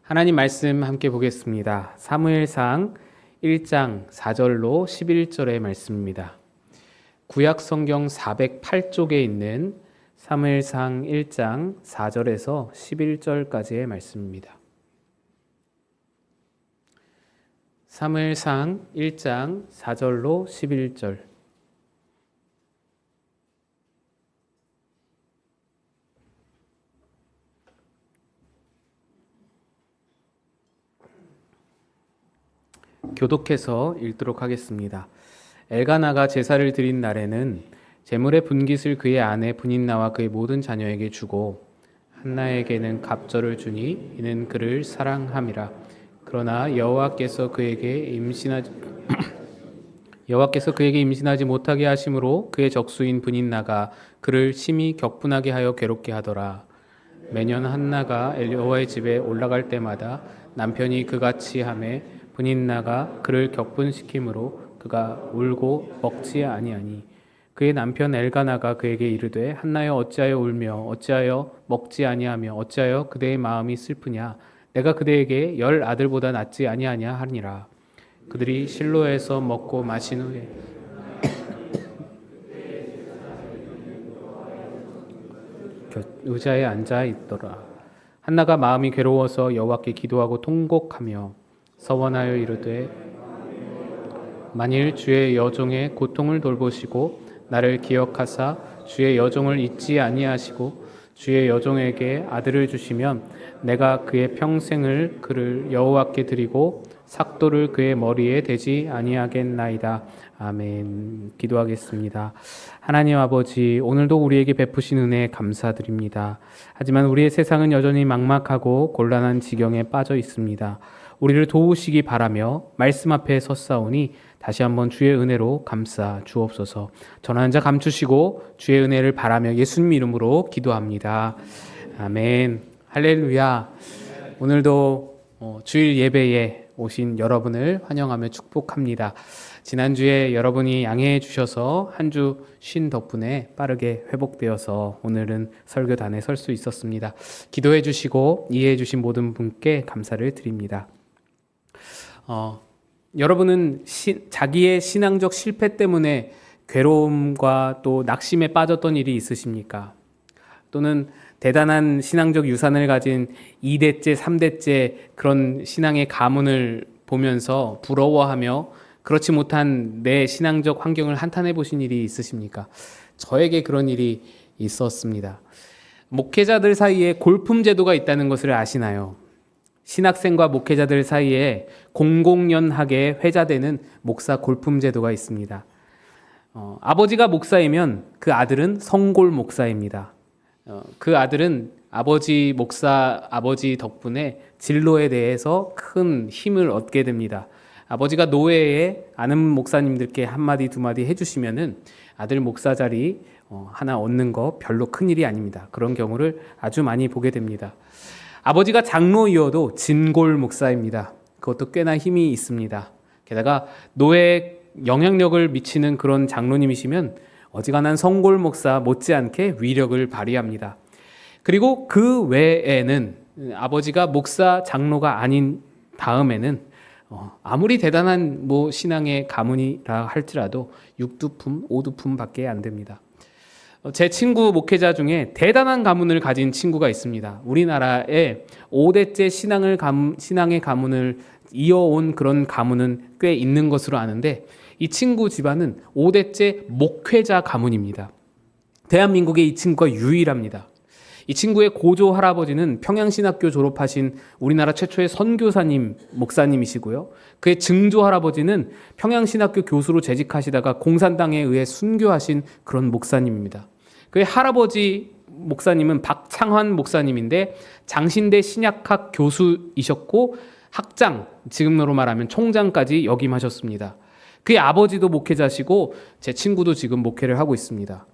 하나님 말씀 함께 보겠습니다. 사무엘상 1장 4절로 11절의 말씀입니다. 구약 성경 408쪽에 있는 사무엘상 1장 4절에서 11절까지의 말씀입니다. 사무엘상 1장 4절로 11절. 교독해서 읽도록 하겠습니다. 엘가나가 제사를 드린 날에는 제물의 분깃을 그의 아내 분인나와 그의 모든 자녀에게 주고 한나에게는 갑절을 주니 이는 그를 사랑함이라. 그러나 여호와께서 그에게 임신하지 못하게 하심으로 그의 적수인 분인나가 그를 심히 격분하게 하여 괴롭게 하더라. 매년 한나가 여호와의 집에 올라갈 때마다 남편이 그같이 하매 분인나가 그를 격분시키므로 그가 울고 먹지 아니하니 그의 남편 엘가나가 그에게 이르되 한나여 어찌하여 울며 어찌하여 먹지 아니하며 어찌하여 그대의 마음이 슬프냐 내가 그대에게 10 아들보다 낫지 아니하냐 하니라. 그들이 실로에서 먹고 마신 후에 의자에 앉아 있더라. 한나가 마음이 괴로워서 여호와께 기도하고 통곡하며 서원하여 이르되 만일 주의 여종의 고통을 돌보시고 나를 기억하사 주의 여종을 잊지 아니하시고 주의 여종에게 아들을 주시면 내가 그의 평생을 그를 여호와께 드리고 삭도를 그의 머리에 대지 아니하겠나이다. 아멘. 기도하겠습니다. 하나님 아버지, 오늘도 우리에게 베푸신 은혜에 감사드립니다. 하지만 우리의 세상은 여전히 막막하고 곤란한 지경에 빠져 있습니다. 우리를 도우시기 바라며 말씀 앞에 섰사오니 다시 한번 주의 은혜로 감싸 주옵소서. 전하는 자 감추시고 주의 은혜를 바라며 예수님 이름으로 기도합니다. 아멘. 할렐루야. 오늘도 주일 예배에 오신 여러분을 환영하며 축복합니다. 지난주에 여러분이 양해해 주셔서 한 주 쉰 덕분에 빠르게 회복되어서 오늘은 설교단에 설 수 있었습니다. 기도해 주시고 이해해 주신 모든 분께 감사를 드립니다. 여러분은 자기의 신앙적 실패 때문에 괴로움과 또 낙심에 빠졌던 일이 있으십니까? 또는 대단한 신앙적 유산을 가진 2대째, 3대째 그런 신앙의 가문을 보면서 부러워하며 그렇지 못한 내 신앙적 환경을 한탄해 보신 일이 있으십니까? 저에게 그런 일이 있었습니다. 목회자들 사이에 골품 제도가 있다는 것을 아시나요? 신학생과 목회자들 사이에 공공연하게 회자되는 목사 골품 제도가 있습니다. 아버지가 목사이면 그 아들은 성골 목사입니다. 그 아들은 아버지 덕분에 진로에 대해서 큰 힘을 얻게 됩니다. 아버지가 노회에 아는 목사님들께 한마디 두마디 해주시면은 아들 목사 자리 하나 얻는 거 별로 큰 일이 아닙니다. 그런 경우를 아주 많이 보게 됩니다. 아버지가 장로이어도 진골 목사입니다. 그것도 꽤나 힘이 있습니다. 게다가 노회에 영향력을 미치는 그런 장로님이시면 어지간한 성골 목사 못지않게 위력을 발휘합니다. 그리고 그 외에는 아버지가 목사 장로가 아닌 다음에는 아무리 대단한 신앙의 가문이라 할지라도 6두품, 5두품밖에 안 됩니다. 제 친구 목회자 중에 대단한 가문을 가진 친구가 있습니다. 우리나라에 5대째 신앙의 가문을 이어온 그런 가문은 꽤 있는 것으로 아는데 이 친구 집안은 5대째 목회자 가문입니다. 대한민국에 이 친구가 유일합니다. 이 친구의 고조 할아버지는 평양신학교 졸업하신 우리나라 최초의 선교사님, 목사님이시고요. 그의 증조 할아버지는 평양신학교 교수로 재직하시다가 공산당에 의해 순교하신 그런 목사님입니다. 그의 할아버지 목사님은 박창환 목사님인데 장신대 신약학 교수이셨고 학장, 지금으로 말하면 총장까지 역임하셨습니다. 그의 아버지도 목회자시고 제 친구도 지금 목회를 하고 있습니다.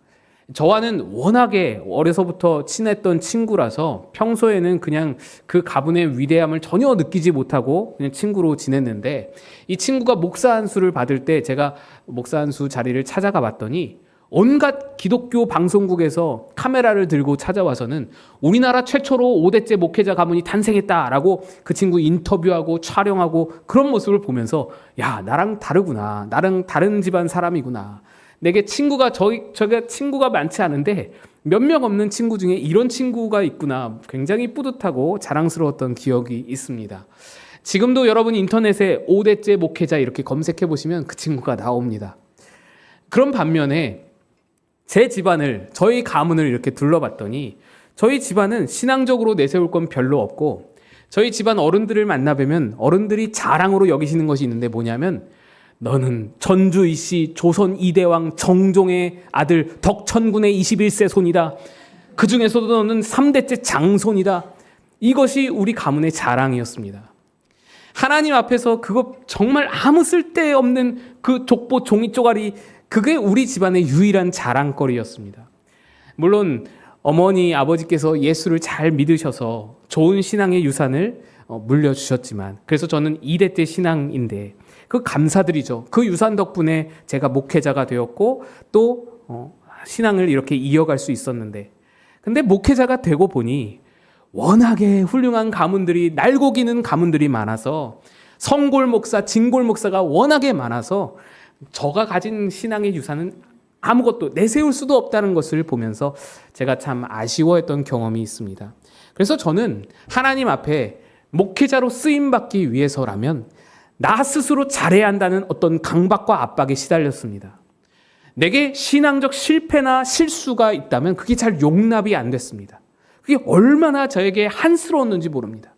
저와는 워낙에 어려서부터 친했던 친구라서 평소에는 그냥 그 가문의 위대함을 전혀 느끼지 못하고 그냥 친구로 지냈는데 이 친구가 목사 안수를 받을 때 제가 목사 안수 자리를 찾아가 봤더니 온갖 기독교 방송국에서 카메라를 들고 찾아와서는 우리나라 최초로 5대째 목회자 가문이 탄생했다라고 그 친구 인터뷰하고 촬영하고 그런 모습을 보면서 야, 나랑 다르구나. 나랑 다른 집안 사람이구나. 내게 친구가 저게 친구가 많지 않은데 몇 명 없는 친구 중에 이런 친구가 있구나. 굉장히 뿌듯하고 자랑스러웠던 기억이 있습니다. 지금도 여러분 인터넷에 5대째 목회자 이렇게 검색해 보시면 그 친구가 나옵니다. 그런 반면에 제 집안을, 저희 가문을 이렇게 둘러봤더니 저희 집안은 신앙적으로 내세울 건 별로 없고 저희 집안 어른들을 만나뵈면 어른들이 자랑으로 여기시는 것이 있는데 뭐냐면 너는 전주 이씨 조선 2대왕 정종의 아들 덕천군의 21세 손이다. 그 중에서도 너는 3대째 장손이다. 이것이 우리 가문의 자랑이었습니다. 하나님 앞에서 그거 정말 아무 쓸데없는 그 족보 종이 쪼가리, 그게 우리 집안의 유일한 자랑거리였습니다. 물론 어머니, 아버지께서 예수를 잘 믿으셔서 좋은 신앙의 유산을 물려주셨지만, 그래서 저는 2대째 신앙인데 그 감사드리죠. 그 유산 덕분에 제가 목회자가 되었고 또 신앙을 이렇게 이어갈 수 있었는데, 근데 목회자가 되고 보니 워낙에 훌륭한 가문들이, 날고 기는 가문들이 많아서, 성골 목사, 진골 목사가 워낙에 많아서 저가 가진 신앙의 유산은 아무것도 내세울 수도 없다는 것을 보면서 제가 참 아쉬워했던 경험이 있습니다. 그래서 저는 하나님 앞에 목회자로 쓰임받기 위해서라면 나 스스로 잘해야 한다는 어떤 강박과 압박에 시달렸습니다. 내게 신앙적 실패나 실수가 있다면 그게 잘 용납이 안 됐습니다. 그게 얼마나 저에게 한스러웠는지 모릅니다.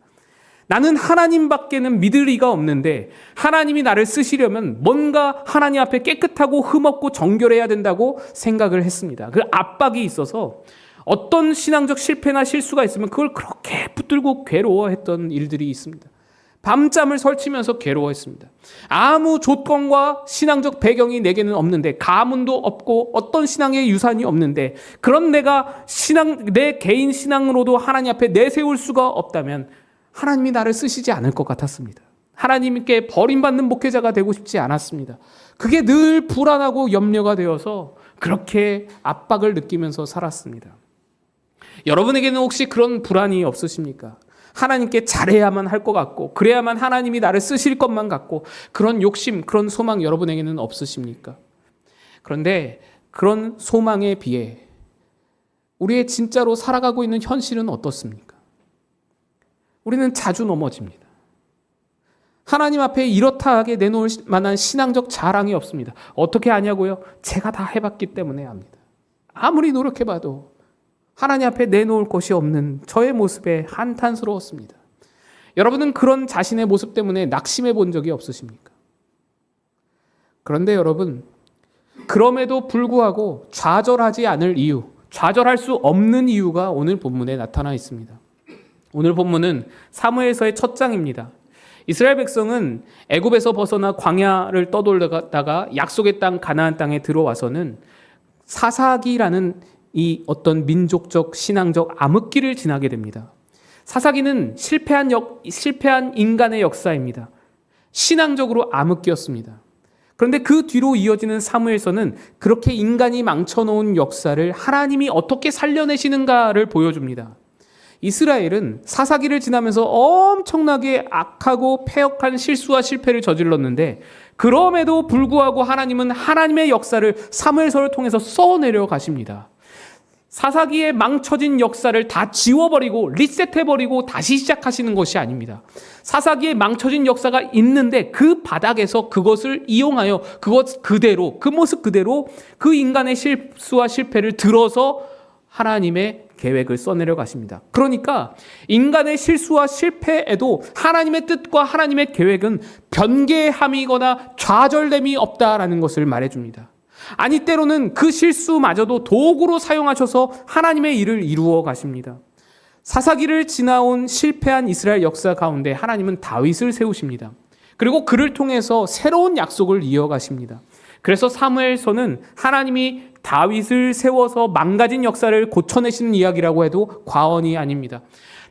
나는 하나님밖에는 믿을 리가 없는데 하나님이 나를 쓰시려면 뭔가 하나님 앞에 깨끗하고 흠없고 정결해야 된다고 생각을 했습니다. 그 압박이 있어서 어떤 신앙적 실패나 실수가 있으면 그걸 그렇게 붙들고 괴로워했던 일들이 있습니다. 밤잠을 설치면서 괴로워했습니다. 아무 조건과 신앙적 배경이 내게는 없는데, 가문도 없고 어떤 신앙의 유산이 없는데, 그런 내가 내 개인 신앙으로도 하나님 앞에 내세울 수가 없다면 하나님이 나를 쓰시지 않을 것 같았습니다. 하나님께 버림받는 목회자가 되고 싶지 않았습니다. 그게 늘 불안하고 염려가 되어서 그렇게 압박을 느끼면서 살았습니다. 여러분에게는 혹시 그런 불안이 없으십니까? 하나님께 잘해야만 할 것 같고 그래야만 하나님이 나를 쓰실 것만 같고 그런 욕심, 그런 소망 여러분에게는 없으십니까? 그런데 그런 소망에 비해 우리의 진짜로 살아가고 있는 현실은 어떻습니까? 우리는 자주 넘어집니다. 하나님 앞에 이렇다 하게 내놓을 만한 신앙적 자랑이 없습니다. 어떻게 아냐고요? 제가 다 해봤기 때문에 압니다. 아무리 노력해봐도 하나님 앞에 내놓을 것이 없는 저의 모습에 한탄스러웠습니다. 여러분은 그런 자신의 모습 때문에 낙심해 본 적이 없으십니까? 그런데 여러분, 그럼에도 불구하고 좌절하지 않을 이유, 좌절할 수 없는 이유가 오늘 본문에 나타나 있습니다. 오늘 본문은 사무엘서의 첫 장입니다. 이스라엘 백성은 애굽에서 벗어나 광야를 떠돌다가 약속의 땅 가나안 땅에 들어와서는 사사기라는 이 어떤 민족적 신앙적 암흑기를 지나게 됩니다. 사사기는 실패한 인간의 역사입니다. 신앙적으로 암흑기였습니다. 그런데 그 뒤로 이어지는 사무엘서는 그렇게 인간이 망쳐놓은 역사를 하나님이 어떻게 살려내시는가를 보여줍니다. 이스라엘은 사사기를 지나면서 엄청나게 악하고 패역한 실수와 실패를 저질렀는데 그럼에도 불구하고 하나님은 하나님의 역사를 사무엘서를 통해서 써내려 가십니다. 사사기에 망쳐진 역사를 다 지워버리고 리셋해버리고 다시 시작하시는 것이 아닙니다. 사사기에 망쳐진 역사가 있는데 그 바닥에서 그것을 이용하여 그것 그대로, 그 모습 그대로 그 인간의 실수와 실패를 들어서 하나님의 계획을 써내려 가십니다. 그러니까 인간의 실수와 실패에도 하나님의 뜻과 하나님의 계획은 변개함이거나 좌절됨이 없다라는 것을 말해줍니다. 아니 때로는 그 실수마저도 도구로 사용하셔서 하나님의 일을 이루어 가십니다. 사사기를 지나온 실패한 이스라엘 역사 가운데 하나님은 다윗을 세우십니다. 그리고 그를 통해서 새로운 약속을 이어가십니다. 그래서 사무엘서는 하나님이 다윗을 세워서 망가진 역사를 고쳐내시는 이야기라고 해도 과언이 아닙니다.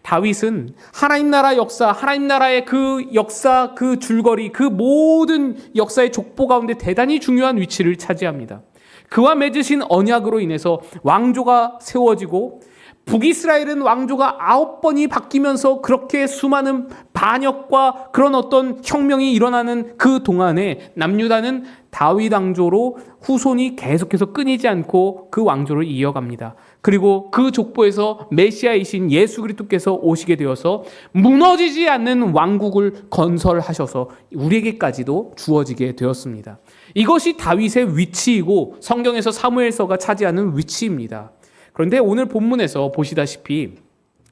다윗은 하나님 나라 역사, 하나님 나라의 그 역사, 그 줄거리, 그 모든 역사의 족보 가운데 대단히 중요한 위치를 차지합니다. 그와 맺으신 언약으로 인해서 왕조가 세워지고 북이스라엘은 왕조가 9번이 바뀌면서 그렇게 수많은 반역과 그런 어떤 혁명이 일어나는 그 동안에 남유다는 다윗 왕조로 후손이 계속해서 끊이지 않고 그 왕조를 이어갑니다. 그리고 그 족보에서 메시아이신 예수 그리스도께서 오시게 되어서 무너지지 않는 왕국을 건설하셔서 우리에게까지도 주어지게 되었습니다. 이것이 다윗의 위치이고 성경에서 사무엘서가 차지하는 위치입니다. 그런데 오늘 본문에서 보시다시피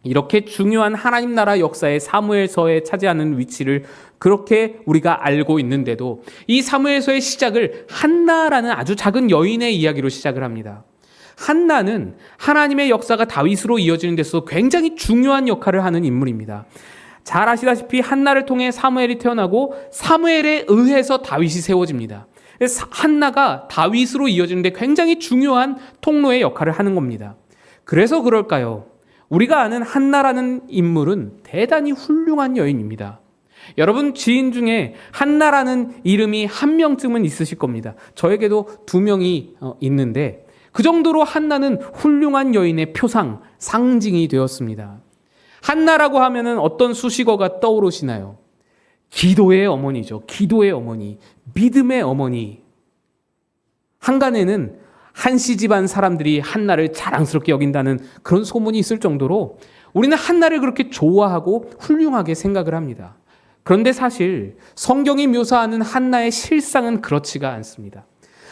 이렇게 중요한 하나님 나라 역사의 사무엘서에 차지하는 위치를 그렇게 우리가 알고 있는데도 이 사무엘서의 시작을 한나라는 아주 작은 여인의 이야기로 시작을 합니다. 한나는 하나님의 역사가 다윗으로 이어지는 데서 굉장히 중요한 역할을 하는 인물입니다. 잘 아시다시피 한나를 통해 사무엘이 태어나고 사무엘에 의해서 다윗이 세워집니다. 한나가 다윗으로 이어지는데 굉장히 중요한 통로의 역할을 하는 겁니다. 그래서 그럴까요? 우리가 아는 한나라는 인물은 대단히 훌륭한 여인입니다. 여러분 지인 중에 한나라는 이름이 한 명쯤은 있으실 겁니다. 저에게도 2명이 있는데 그 정도로 한나는 훌륭한 여인의 표상, 상징이 되었습니다. 한나라고 하면은 어떤 수식어가 떠오르시나요? 기도의 어머니죠. 기도의 어머니, 믿음의 어머니. 한간에는 한씨 집안 사람들이 한나를 자랑스럽게 여긴다는 그런 소문이 있을 정도로 우리는 한나를 그렇게 좋아하고 훌륭하게 생각을 합니다. 그런데 사실 성경이 묘사하는 한나의 실상은 그렇지가 않습니다.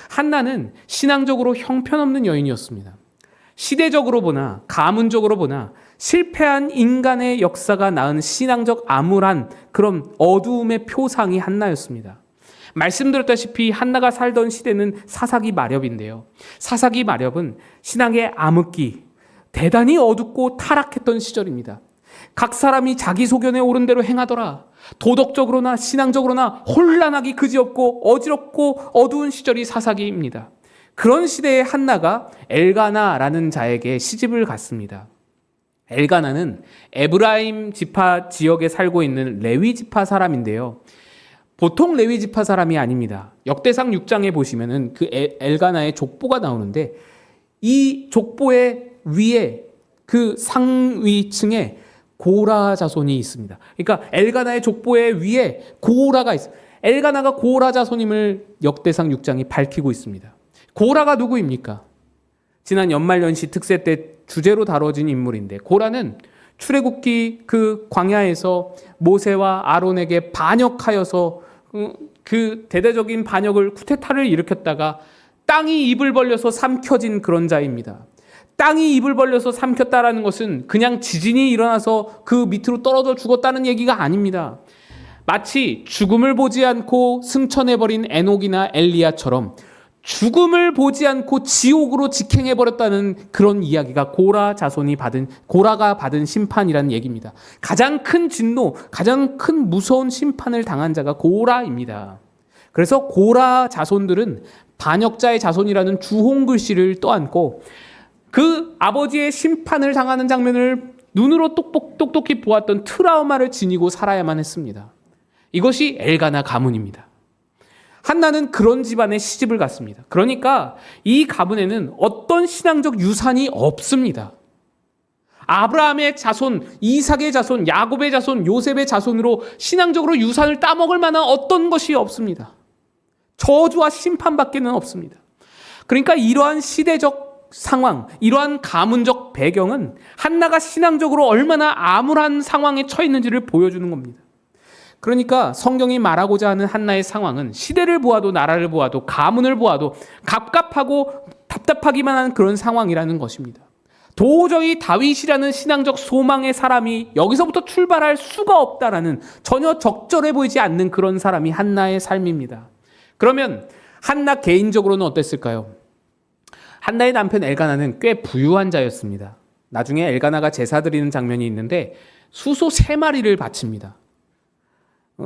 한나는 신앙적으로 형편없는 여인이었습니다. 시대적으로 보나 가문적으로 보나 실패한 인간의 역사가 낳은 신앙적 암울한 그런 어두움의 표상이 한나였습니다. 말씀드렸다시피 한나가 살던 시대는 사사기 마렵인데요. 사사기 마렵은 신앙의 암흑기, 대단히 어둡고 타락했던 시절입니다. 각 사람이 자기 소견에 오른 대로 행하더라. 도덕적으로나 신앙적으로나 혼란하기 그지없고 어지럽고 어두운 시절이 사사기입니다. 그런 시대에 한나가 엘가나라는 자에게 시집을 갔습니다. 엘가나는 에브라임 지파 지역에 살고 있는 레위 지파 사람인데요. 보통 레위 지파 사람이 아닙니다. 역대상 6장에 보시면은 그 엘가나의 족보가 나오는데 이 족보의 위에 그 상위층에 고라 자손이 있습니다. 그러니까 엘가나의 족보의 위에 고라가 있어요. 엘가나가 고라 자손임을 역대상 6장이 밝히고 있습니다. 고라가 누구입니까? 지난 연말연시 특세 때 주제로 다뤄진 인물인데 고라는 출애굽기 그 광야에서 모세와 아론에게 반역하여서 그 대대적인 반역을 쿠데타를 일으켰다가 땅이 입을 벌려서 삼켜진 그런 자입니다. 땅이 입을 벌려서 삼켰다라는 것은 그냥 지진이 일어나서 그 밑으로 떨어져 죽었다는 얘기가 아닙니다. 마치 죽음을 보지 않고 승천해버린 에녹이나 엘리야처럼 죽음을 보지 않고 지옥으로 직행해버렸다는 그런 이야기가 고라가 받은 심판이라는 얘기입니다. 가장 큰 진노, 가장 큰 무서운 심판을 당한 자가 고라입니다. 그래서 고라 자손들은 반역자의 자손이라는 주홍 글씨를 떠안고 그 아버지의 심판을 당하는 장면을 눈으로 똑똑히 보았던 트라우마를 지니고 살아야만 했습니다. 이것이 엘가나 가문입니다. 한나는 그런 집안에 시집을 갔습니다. 그러니까 이 가문에는 어떤 신앙적 유산이 없습니다. 아브라함의 자손, 이삭의 자손, 야곱의 자손, 요셉의 자손으로 신앙적으로 유산을 따먹을 만한 어떤 것이 없습니다. 저주와 심판밖에는 없습니다. 그러니까 이러한 시대적 상황, 이러한 가문적 배경은 한나가 신앙적으로 얼마나 암울한 상황에 처했는지를 보여주는 겁니다. 그러니까 성경이 말하고자 하는 한나의 상황은 시대를 보아도 나라를 보아도 가문을 보아도 갑갑하고 답답하기만 한 그런 상황이라는 것입니다. 도저히 다윗이라는 신앙적 소망의 사람이 여기서부터 출발할 수가 없다라는 전혀 적절해 보이지 않는 그런 사람이 한나의 삶입니다. 그러면 한나 개인적으로는 어땠을까요? 한나의 남편 엘가나는 꽤 부유한 자였습니다. 나중에 엘가나가 제사 드리는 장면이 있는데 수소 3마리를 바칩니다.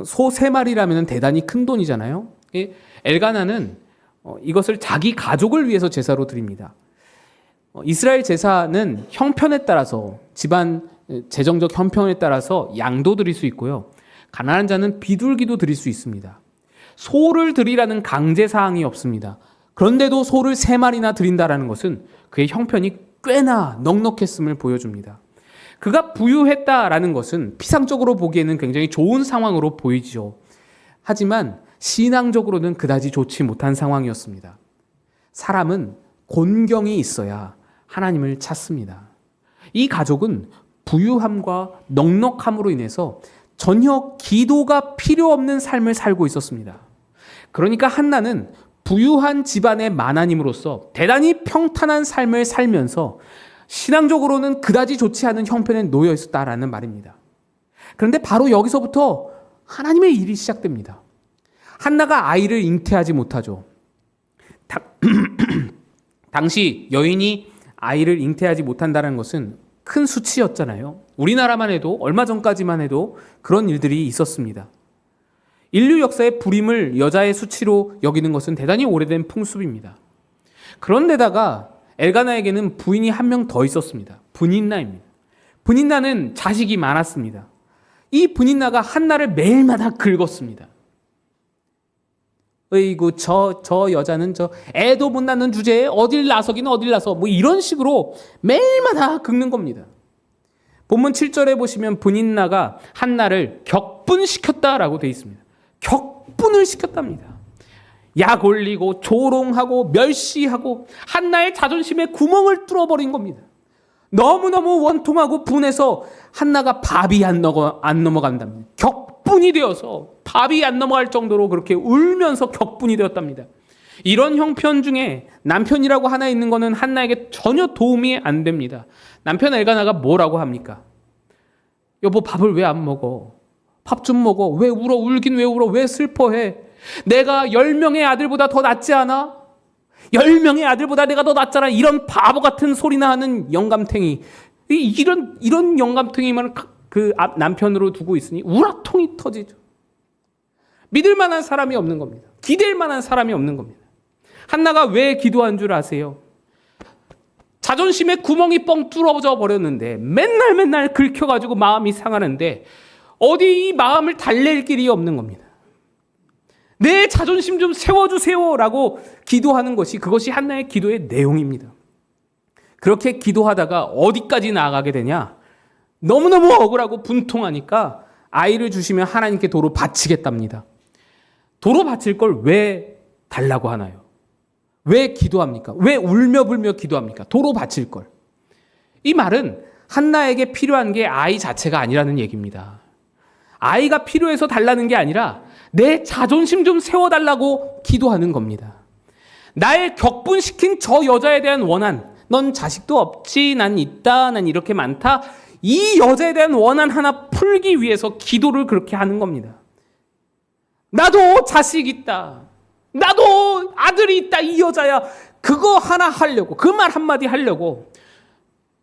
소 3마리라면 대단히 큰 돈이잖아요. 엘가나는 이것을 자기 가족을 위해서 제사로 드립니다. 이스라엘 제사는 형편에 따라서 집안 재정적 형편에 따라서 양도 드릴 수 있고요. 가난한 자는 비둘기도 드릴 수 있습니다. 소를 드리라는 강제 사항이 없습니다. 그런데도 소를 3마리나 드린다라는 것은 그의 형편이 꽤나 넉넉했음을 보여줍니다. 그가 부유했다라는 것은 피상적으로 보기에는 굉장히 좋은 상황으로 보이죠. 하지만 신앙적으로는 그다지 좋지 못한 상황이었습니다. 사람은 곤경이 있어야 하나님을 찾습니다. 이 가족은 부유함과 넉넉함으로 인해서 전혀 기도가 필요 없는 삶을 살고 있었습니다. 그러니까 한나는 부유한 집안의 맏아님으로서 대단히 평탄한 삶을 살면서 신앙적으로는 그다지 좋지 않은 형편에 놓여 있었다라는 말입니다. 그런데 바로 여기서부터 하나님의 일이 시작됩니다. 한나가 아이를 잉태하지 못하죠. 당시 여인이 아이를 잉태하지 못한다는 것은 큰 수치였잖아요. 우리나라만 해도 얼마 전까지만 해도 그런 일들이 있었습니다. 인류 역사의 불임을 여자의 수치로 여기는 것은 대단히 오래된 풍습입니다. 그런데다가 엘가나에게는 부인이 한 명 더 있었습니다. 브닌나입니다. 브닌나는 자식이 많았습니다. 이 브닌나가 한나를 매일마다 긁었습니다. 어이구 저 여자는 저 애도 못 낳는 주제에 어딜 나서긴 어딜 나서 뭐 이런 식으로 매일마다 긁는 겁니다. 본문 7절에 보시면 브닌나가 한나를 격분시켰다라고 되어 있습니다. 격분을 시켰답니다. 약 올리고 조롱하고 멸시하고 한나의 자존심에 구멍을 뚫어버린 겁니다. 너무너무 원통하고 분해서 한나가 밥이 안 넘어간답니다. 격분이 되어서 밥이 안 넘어갈 정도로 그렇게 울면서 격분이 되었답니다. 이런 형편 중에 남편이라고 하나 있는 것은 한나에게 전혀 도움이 안 됩니다. 남편 엘가나가 뭐라고 합니까? 여보 밥을 왜 안 먹어? 밥 좀 먹어. 왜 울어? 울긴 왜 울어? 왜 슬퍼해? 내가 10명의 아들보다 더 낫지 않아? 10명의 아들보다 내가 더 낫잖아. 이런 바보 같은 소리나 하는 영감탱이. 이런 영감탱이만 그 남편으로 두고 있으니 우라통이 터지죠. 믿을 만한 사람이 없는 겁니다. 기댈 만한 사람이 없는 겁니다. 한나가 왜 기도한 줄 아세요? 자존심에 구멍이 뻥 뚫어져 버렸는데 맨날 긁혀가지고 마음이 상하는데 어디 이 마음을 달랠 길이 없는 겁니다. 내 자존심 좀 세워주세요라고 기도하는 것이 그것이 한나의 기도의 내용입니다. 그렇게 기도하다가 어디까지 나아가게 되냐? 너무너무 억울하고 분통하니까 아이를 주시면 하나님께 도로 바치겠답니다. 도로 바칠 걸 왜 달라고 하나요? 왜 기도합니까? 왜 울며불며 기도합니까? 도로 바칠 걸. 이 말은 한나에게 필요한 게 아이 자체가 아니라는 얘기입니다. 아이가 필요해서 달라는 게 아니라 내 자존심 좀 세워달라고 기도하는 겁니다. 나의 격분시킨 저 여자에 대한 원한, 넌 자식도 없지, 난 있다, 난 이렇게 많다, 이 여자에 대한 원한 하나 풀기 위해서 기도를 그렇게 하는 겁니다. 나도 자식 있다, 나도 아들이 있다, 이 여자야. 그거 하나 하려고, 그 말 한마디 하려고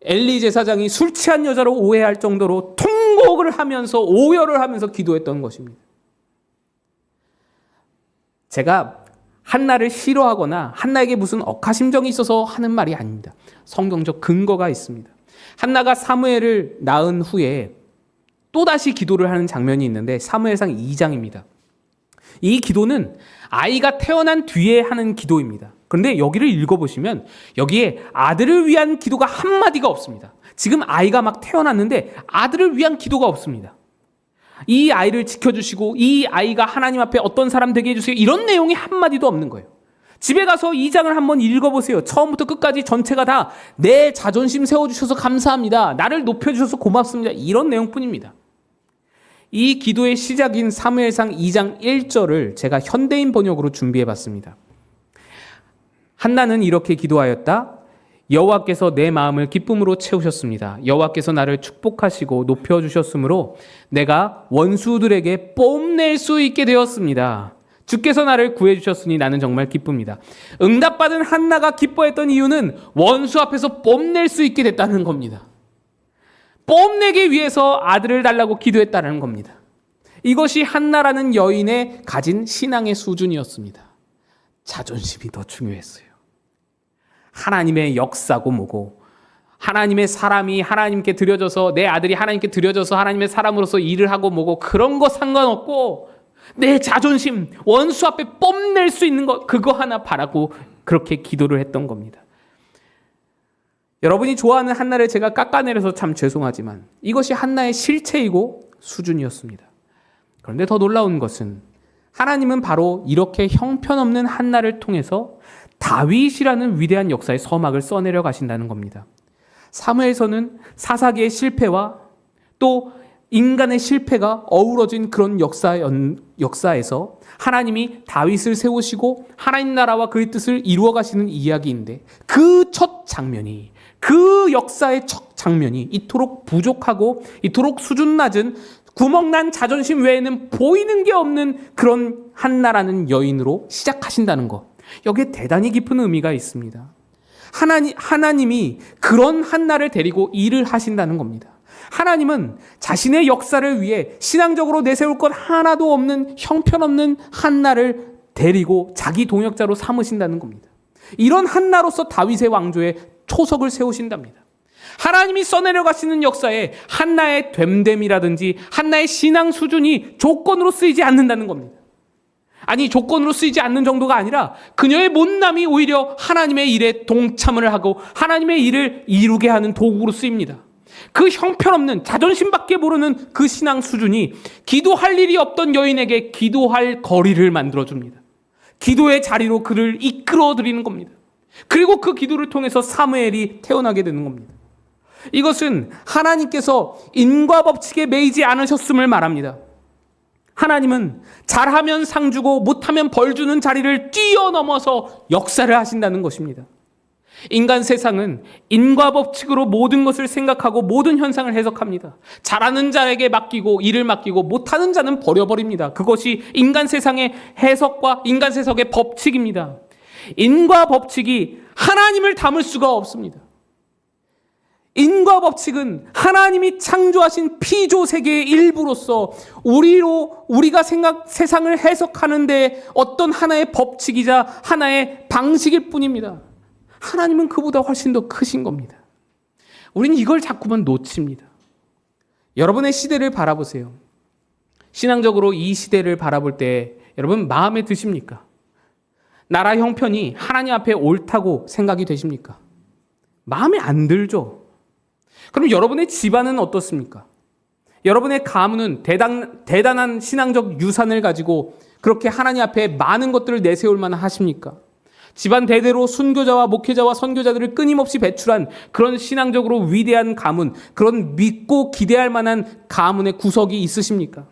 엘리 제사장이 술 취한 여자로 오해할 정도로 통곡을 하면서 오열을 하면서 기도했던 것입니다. 제가 한나를 싫어하거나 한나에게 무슨 억하심정이 있어서 하는 말이 아닙니다. 성경적 근거가 있습니다. 한나가 사무엘을 낳은 후에 또다시 기도를 하는 장면이 있는데 사무엘상 2장입니다. 이 기도는 아이가 태어난 뒤에 하는 기도입니다. 그런데 여기를 읽어보시면 여기에 아들을 위한 기도가 한마디가 없습니다. 지금 아이가 막 태어났는데 아들을 위한 기도가 없습니다. 이 아이를 지켜주시고 이 아이가 하나님 앞에 어떤 사람 되게 해주세요. 이런 내용이 한마디도 없는 거예요. 집에 가서 2장을 한번 읽어보세요. 처음부터 끝까지 전체가 다 내 자존심 세워주셔서 감사합니다. 나를 높여주셔서 고맙습니다. 이런 내용뿐입니다. 이 기도의 시작인 사무엘상 2장 1절을 제가 현대인 번역으로 준비해봤습니다. 한나는 이렇게 기도하였다. 여호와께서 내 마음을 기쁨으로 채우셨습니다. 여호와께서 나를 축복하시고 높여주셨으므로 내가 원수들에게 뽐낼 수 있게 되었습니다. 주께서 나를 구해주셨으니 나는 정말 기쁩니다. 응답받은 한나가 기뻐했던 이유는 원수 앞에서 뽐낼 수 있게 됐다는 겁니다. 뽐내기 위해서 아들을 달라고 기도했다는 겁니다. 이것이 한나라는 여인의 가진 신앙의 수준이었습니다. 자존심이 더 중요했어요. 하나님의 역사고 뭐고 하나님의 사람이 하나님께 드려져서 내 아들이 하나님께 드려져서 하나님의 사람으로서 일을 하고 뭐고 그런 거 상관없고 내 자존심 원수 앞에 뽐낼 수 있는 것 그거 하나 바라고 그렇게 기도를 했던 겁니다. 여러분이 좋아하는 한나를 제가 깎아내려서 참 죄송하지만 이것이 한나의 실체이고 수준이었습니다. 그런데 더 놀라운 것은 하나님은 바로 이렇게 형편없는 한나를 통해서 다윗이라는 위대한 역사의 서막을 써내려 가신다는 겁니다. 사무엘서는 사사기의 실패와 또 인간의 실패가 어우러진 그런 역사에서 하나님이 다윗을 세우시고 하나님 나라와 그의 뜻을 이루어 가시는 이야기인데 그 첫 장면이, 그 역사의 첫 장면이 이토록 부족하고 이토록 수준 낮은 구멍난 자존심 외에는 보이는 게 없는 그런 한나라는 여인으로 시작하신다는 것. 여기에 대단히 깊은 의미가 있습니다. 하나님이 그런 한나를 데리고 일을 하신다는 겁니다. 하나님은 자신의 역사를 위해 신앙적으로 내세울 것 하나도 없는 형편없는 한나를 데리고 자기 동역자로 삼으신다는 겁니다. 이런 한나로서 다윗의 왕조에 초석을 세우신답니다. 하나님이 써내려 가시는 역사에 한나의 됨됨이라든지 한나의 신앙 수준이 조건으로 쓰이지 않는다는 겁니다. 아니, 조건으로 쓰이지 않는 정도가 아니라 그녀의 못남이 오히려 하나님의 일에 동참을 하고 하나님의 일을 이루게 하는 도구로 쓰입니다. 그 형편없는 자존심밖에 모르는 그 신앙 수준이 기도할 일이 없던 여인에게 기도할 거리를 만들어줍니다. 기도의 자리로 그를 이끌어드리는 겁니다. 그리고 그 기도를 통해서 사무엘이 태어나게 되는 겁니다. 이것은 하나님께서 인과 법칙에 매이지 않으셨음을 말합니다. 하나님은 잘하면 상 주고 못하면 벌 주는 자리를 뛰어넘어서 역사를 하신다는 것입니다. 인간 세상은 인과 법칙으로 모든 것을 생각하고 모든 현상을 해석합니다. 잘하는 자에게 맡기고 일을 맡기고 못하는 자는 버려버립니다. 그것이 인간 세상의 해석과 인간 세상의 법칙입니다. 인과 법칙이 하나님을 담을 수가 없습니다. 인과 법칙은 하나님이 창조하신 피조 세계의 일부로서 우리가 세상을 해석하는데 어떤 하나의 법칙이자 하나의 방식일 뿐입니다. 하나님은 그보다 훨씬 더 크신 겁니다. 우리는 이걸 자꾸만 놓칩니다. 여러분의 시대를 바라보세요. 신앙적으로 이 시대를 바라볼 때 여러분 마음에 드십니까? 나라 형편이 하나님 앞에 옳다고 생각이 되십니까? 마음에 안 들죠? 그럼 여러분의 집안은 어떻습니까? 여러분의 가문은 대단한 신앙적 유산을 가지고 그렇게 하나님 앞에 많은 것들을 내세울 만한 하십니까? 집안 대대로 순교자와 목회자와 선교자들을 끊임없이 배출한 그런 신앙적으로 위대한 가문, 그런 믿고 기대할 만한 가문의 구석이 있으십니까?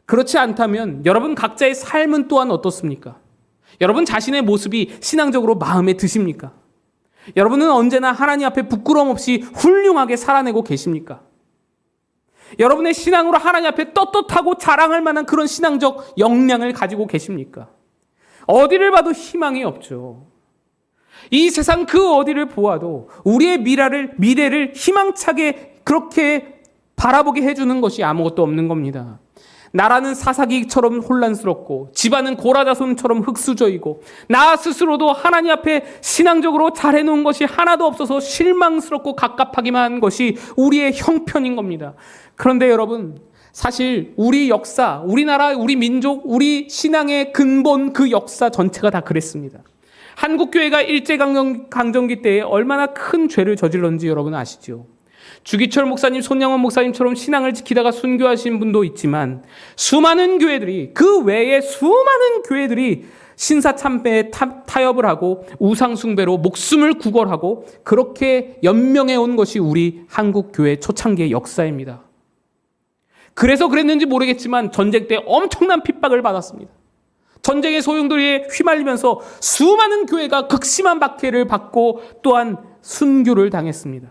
그렇지 않다면 여러분 각자의 삶은 또한 어떻습니까? 여러분 자신의 모습이 신앙적으로 마음에 드십니까? 여러분은 언제나 하나님 앞에 부끄러움 없이 훌륭하게 살아내고 계십니까? 여러분의 신앙으로 하나님 앞에 떳떳하고 자랑할 만한 그런 신앙적 역량을 가지고 계십니까? 어디를 봐도 희망이 없죠. 이 세상 그 어디를 보아도 우리의 미래를 희망차게 그렇게 바라보게 해주는 것이 아무것도 없는 겁니다. 나라는 사사기처럼 혼란스럽고 집안은 고라자손처럼 흙수저이고 나 스스로도 하나님 앞에 신앙적으로 잘해놓은 것이 하나도 없어서 실망스럽고 갑갑하기만 한 것이 우리의 형편인 겁니다. 그런데 여러분, 사실 우리 역사, 우리나라, 우리 민족, 우리 신앙의 근본 그 역사 전체가 다 그랬습니다. 한국교회가 일제강점기 때에 얼마나 큰 죄를 저질렀는지 여러분 아시죠? 주기철 목사님, 손양원 목사님처럼 신앙을 지키다가 순교하신 분도 있지만 수많은 교회들이, 그 외에 수많은 교회들이 신사참배에 타협을 하고 우상숭배로 목숨을 구걸하고 그렇게 연명해 온 것이 우리 한국교회 초창기의 역사입니다. 그래서 그랬는지 모르겠지만 전쟁 때 엄청난 핍박을 받았습니다. 전쟁의 소용돌이에 휘말리면서 수많은 교회가 극심한 박해를 받고 또한 순교를 당했습니다.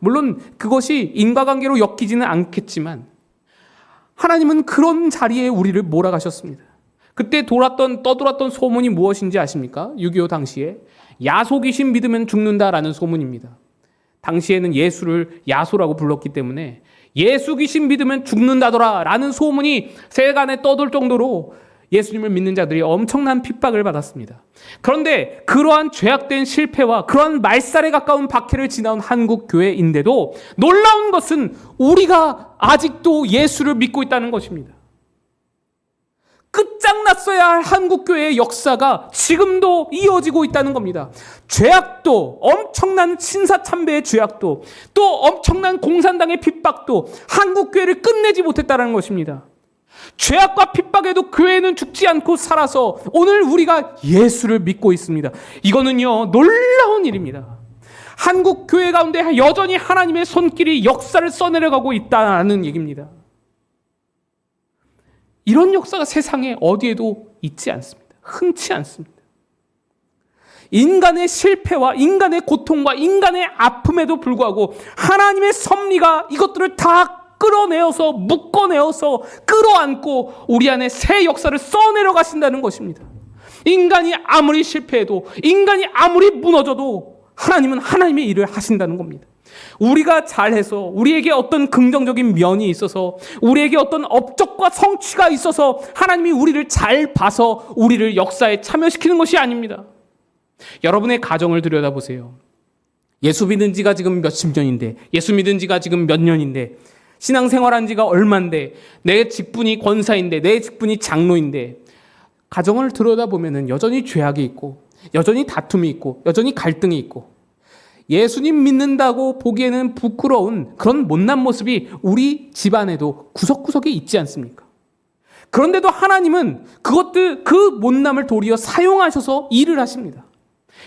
물론 그것이 인과관계로 엮이지는 않겠지만 하나님은 그런 자리에 우리를 몰아가셨습니다. 그때 떠돌았던 소문이 무엇인지 아십니까? 6.25 당시에 야소귀신 믿으면 죽는다라는 소문입니다. 당시에는 예수를 야소라고 불렀기 때문에 예수 귀신 믿으면 죽는다더라 라는 소문이 세간에 떠돌 정도로 예수님을 믿는 자들이 엄청난 핍박을 받았습니다. 그런데 그러한 죄악된 실패와 그러한 말살에 가까운 박해를 지나온 한국 교회인데도 놀라운 것은 우리가 아직도 예수를 믿고 있다는 것입니다. 고장났어야 할 한국교회의 역사가 지금도 이어지고 있다는 겁니다. 죄악도, 엄청난 신사참배의 죄악도, 또 엄청난 공산당의 핍박도 한국교회를 끝내지 못했다는 것입니다. 죄악과 핍박에도 교회는 죽지 않고 살아서 오늘 우리가 예수를 믿고 있습니다. 이거는요, 놀라운 일입니다. 한국 교회 가운데 여전히 하나님의 손길이 역사를 써내려가고 있다는 얘기입니다. 이런 역사가 세상에 어디에도 있지 않습니다. 흔치 않습니다. 인간의 실패와 인간의 고통과 인간의 아픔에도 불구하고 하나님의 섭리가 이것들을 다 끌어내어서 묶어내어서 끌어안고 우리 안에 새 역사를 써내려 가신다는 것입니다. 인간이 아무리 실패해도, 인간이 아무리 무너져도 하나님은 하나님의 일을 하신다는 겁니다. 우리가 잘해서, 우리에게 어떤 긍정적인 면이 있어서, 우리에게 어떤 업적과 성취가 있어서 하나님이 우리를 잘 봐서 우리를 역사에 참여시키는 것이 아닙니다. 여러분의 가정을 들여다보세요. 예수 믿은 지가 지금 몇십 년인데, 예수 믿은 지가 지금 몇 년인데, 신앙생활한 지가 얼만데, 내 직분이 권사인데, 내 직분이 장로인데, 가정을 들여다보면 여전히 죄악이 있고, 여전히 다툼이 있고, 여전히 갈등이 있고, 예수님 믿는다고 보기에는 부끄러운 그런 못난 모습이 우리 집안에도 구석구석에 있지 않습니까? 그런데도 하나님은 그 못남을 도리어 사용하셔서 일을 하십니다.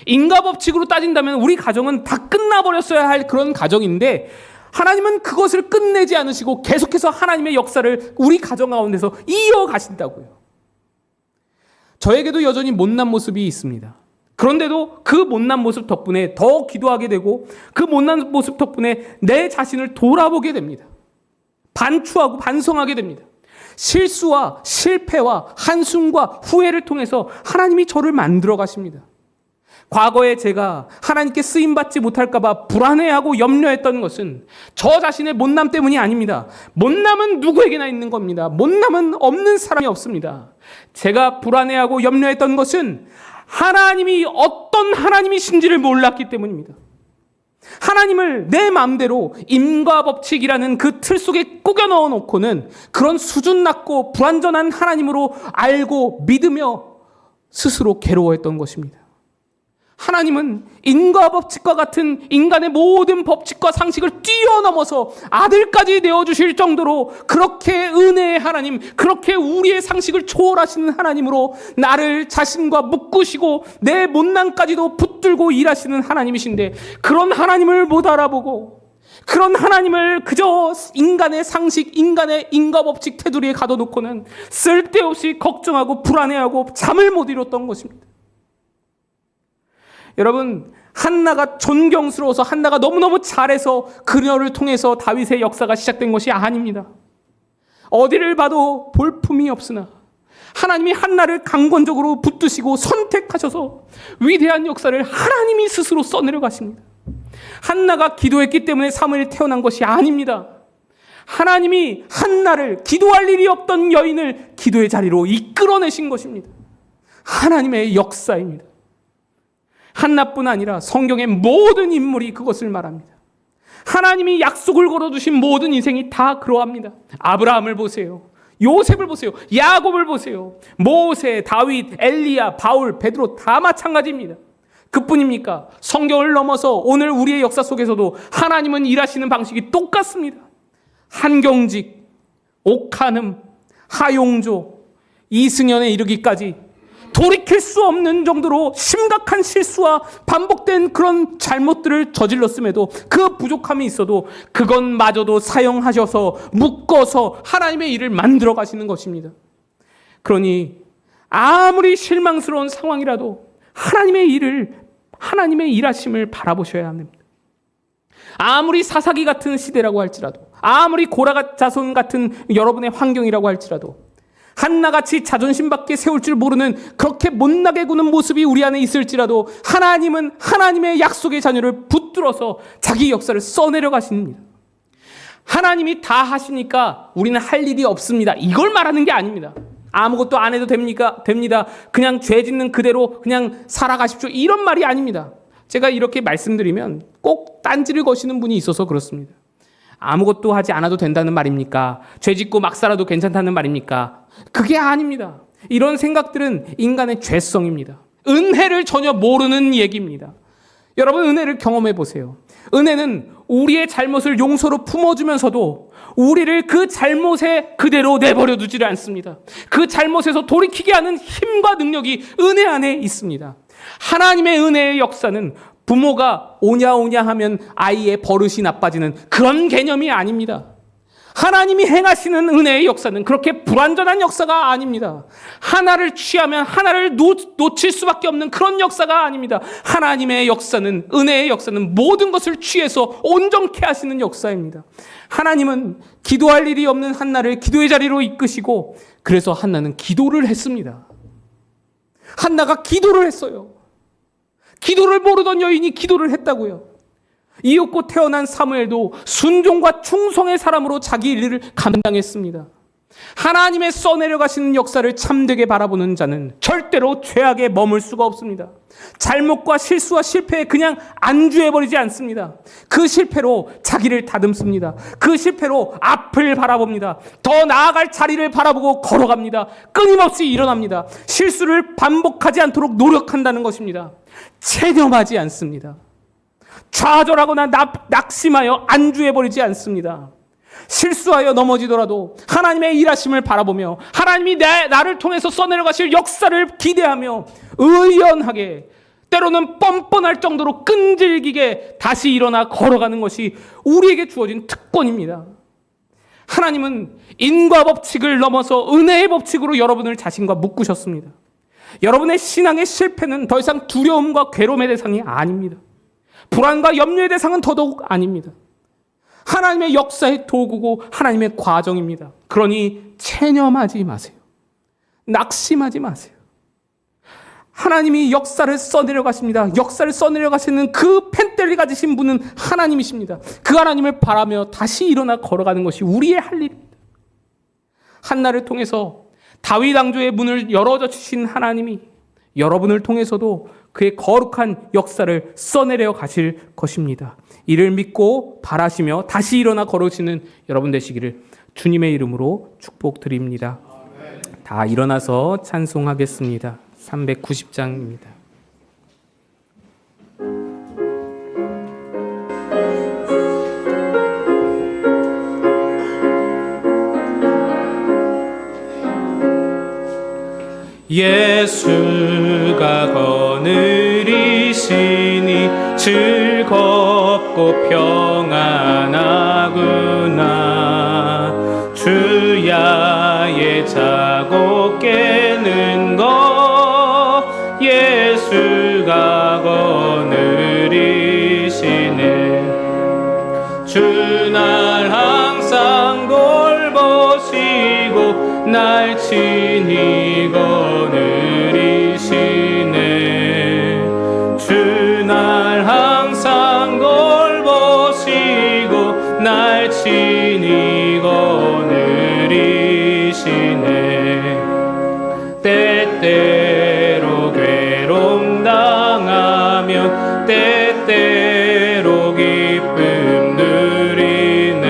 인과법칙으로 따진다면 우리 가정은 다 끝나버렸어야 할 그런 가정인데, 하나님은 그것을 끝내지 않으시고 계속해서 하나님의 역사를 우리 가정 가운데서 이어가신다고요. 저에게도 여전히 못난 모습이 있습니다. 그런데도 그 못난 모습 덕분에 더 기도하게 되고, 그 못난 모습 덕분에 내 자신을 돌아보게 됩니다. 반추하고 반성하게 됩니다. 실수와 실패와 한숨과 후회를 통해서 하나님이 저를 만들어 가십니다. 과거에 제가 하나님께 쓰임받지 못할까 봐 불안해하고 염려했던 것은 저 자신의 못남 때문이 아닙니다. 못남은 누구에게나 있는 겁니다. 못남은 없는 사람이 없습니다. 제가 불안해하고 염려했던 것은 하나님이 어떤 하나님이신지를 몰랐기 때문입니다. 하나님을 내 마음대로 임과법칙이라는 그 틀 속에 꾸겨 넣어 놓고는 그런 수준 낮고 불완전한 하나님으로 알고 믿으며 스스로 괴로워했던 것입니다. 하나님은 인과법칙과 같은 인간의 모든 법칙과 상식을 뛰어넘어서 아들까지 내어주실 정도로 그렇게 은혜의 하나님, 그렇게 우리의 상식을 초월하시는 하나님으로 나를 자신과 묶으시고 내 못난까지도 붙들고 일하시는 하나님이신데, 그런 하나님을 못 알아보고 그런 하나님을 그저 인간의 상식, 인간의 인과법칙 테두리에 가둬놓고는 쓸데없이 걱정하고 불안해하고 잠을 못 이뤘던 것입니다. 여러분, 한나가 존경스러워서, 한나가 너무너무 잘해서 그녀를 통해서 다윗의 역사가 시작된 것이 아닙니다. 어디를 봐도 볼품이 없으나 하나님이 한나를 강권적으로 붙드시고 선택하셔서 위대한 역사를 하나님이 스스로 써내려 가십니다. 한나가 기도했기 때문에 사무엘이 태어난 것이 아닙니다. 하나님이 한나를, 기도할 일이 없던 여인을 기도의 자리로 이끌어내신 것입니다. 하나님의 역사입니다. 한나뿐 아니라 성경의 모든 인물이 그것을 말합니다. 하나님이 약속을 걸어두신 모든 인생이 다 그러합니다. 아브라함을 보세요. 요셉을 보세요. 야곱을 보세요. 모세, 다윗, 엘리야, 바울, 베드로 다 마찬가지입니다. 그뿐입니까? 성경을 넘어서 오늘 우리의 역사 속에서도 하나님은 일하시는 방식이 똑같습니다. 한경직, 옥한음, 하용조, 이승연에 이르기까지 돌이킬 수 없는 정도로 심각한 실수와 반복된 그런 잘못들을 저질렀음에도, 그 부족함이 있어도 그것마저도 사용하셔서 묶어서 하나님의 일을 만들어 가시는 것입니다. 그러니 아무리 실망스러운 상황이라도 하나님의 일하심을 바라보셔야 합니다. 아무리 사사기 같은 시대라고 할지라도, 아무리 고라 자손 같은 여러분의 환경이라고 할지라도, 한나같이 자존심밖에 세울 줄 모르는 그렇게 못나게 구는 모습이 우리 안에 있을지라도 하나님은 하나님의 약속의 자녀를 붙들어서 자기 역사를 써내려 가십니다. 하나님이 다 하시니까 우리는 할 일이 없습니다, 이걸 말하는 게 아닙니다. 아무것도 안 해도 됩니다. 그냥 죄 짓는 그대로 그냥 살아가십시오, 이런 말이 아닙니다. 제가 이렇게 말씀드리면 꼭 딴지를 거시는 분이 있어서 그렇습니다. 아무것도 하지 않아도 된다는 말입니까? 죄 짓고 막 살아도 괜찮다는 말입니까? 그게 아닙니다. 이런 생각들은 인간의 죄성입니다. 은혜를 전혀 모르는 얘기입니다. 여러분, 은혜를 경험해 보세요. 은혜는 우리의 잘못을 용서로 품어주면서도 우리를 그 잘못에 그대로 내버려 두지를 않습니다. 그 잘못에서 돌이키게 하는 힘과 능력이 은혜 안에 있습니다. 하나님의 은혜의 역사는 부모가 오냐 하면 아이의 버릇이 나빠지는 그런 개념이 아닙니다. 하나님이 행하시는 은혜의 역사는 그렇게 불완전한 역사가 아닙니다. 하나를 취하면 하나를 놓칠 수밖에 없는 그런 역사가 아닙니다. 하나님의 역사는, 은혜의 역사는 모든 것을 취해서 온전케 하시는 역사입니다. 하나님은 기도할 일이 없는 한나를 기도의 자리로 이끄시고, 그래서 한나는 기도를 했습니다. 한나가 기도를 했어요. 기도를 모르던 여인이 기도를 했다고요. 이윽고 태어난 사무엘도 순종과 충성의 사람으로 자기 일을 감당했습니다. 하나님의 써내려가시는 역사를 참되게 바라보는 자는 절대로 죄악에 머물 수가 없습니다. 잘못과 실수와 실패에 그냥 안주해버리지 않습니다. 그 실패로 자기를 다듬습니다. 그 실패로 앞을 바라봅니다. 더 나아갈 자리를 바라보고 걸어갑니다. 끊임없이 일어납니다. 실수를 반복하지 않도록 노력한다는 것입니다. 체념하지 않습니다. 좌절하거나 낙심하여 안주해버리지 않습니다. 실수하여 넘어지더라도 하나님의 일하심을 바라보며 하나님이 나를 통해서 써내려가실 역사를 기대하며 의연하게, 때로는 뻔뻔할 정도로 끈질기게 다시 일어나 걸어가는 것이 우리에게 주어진 특권입니다. 하나님은 인과 법칙을 넘어서 은혜의 법칙으로 여러분을 자신과 묶으셨습니다. 여러분의 신앙의 실패는 더 이상 두려움과 괴로움의 대상이 아닙니다. 불안과 염려의 대상은 더더욱 아닙니다. 하나님의 역사의 도구고 하나님의 과정입니다. 그러니 체념하지 마세요. 낙심하지 마세요. 하나님이 역사를 써내려 가십니다. 역사를 써내려 가시는 그 펜대를 가지신 분은 하나님이십니다. 그 하나님을 바라며 다시 일어나 걸어가는 것이 우리의 할 일입니다. 한나를 통해서 다윗 왕조의 문을 열어줘 주신 하나님이 여러분을 통해서도 그의 거룩한 역사를 써내려 가실 것입니다. 이를 믿고 바라시며 다시 일어나 걸으시는 여러분 되시기를 주님의 이름으로 축복드립니다. 다 일어나서 찬송하겠습니다. 390장입니다. 예수가 거느리시니 즐겁고 평안하구나. 주야의 자고 깨는 것 예수가 거느리시네. 주날 항상 돌보시고 날 친히 거느리시네. 주날 항상 돌보시고 날 친히 거느리시네. 때때로 괴로움 당하면 때때로 기쁨 누리네.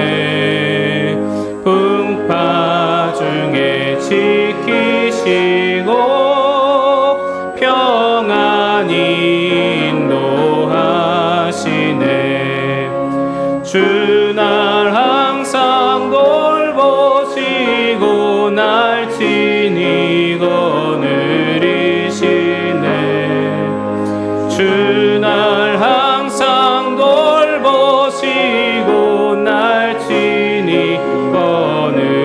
풍파 중에 지키시고 평안히 인도하시네. 주날 항상 돌보시고 날 친히 거느리시네. 주날 항상 돌보시고 날 친히 거느리시네.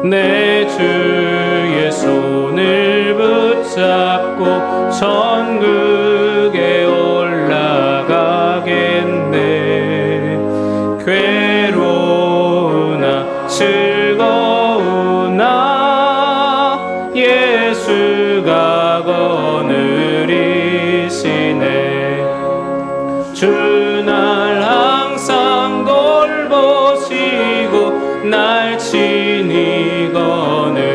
내 주의 손을 붙잡고 천국에 올라가겠네. 괴로우나 즐거우나 예수가 거느리시네. 주날 항상 돌보시고 날 친히 거느리시네.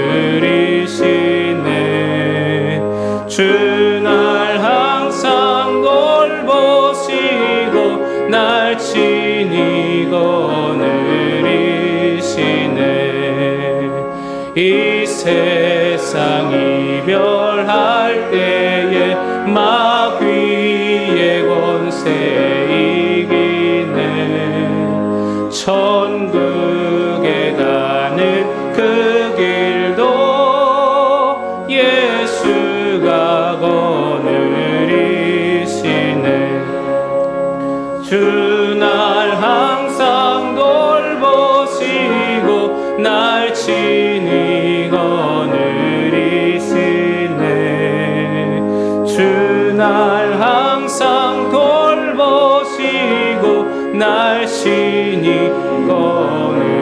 주날 항상 돌보시고 날 친히 거느리시네. 이 세상 이별할 때에 마귀의 권세 이기네. 천국에 가는 그 길도 예수가 거느리시네. 주 날 항상 돌보시고 날 친히 거느리시네. 주 날 항상 돌보시고 날 친히 거느리시네.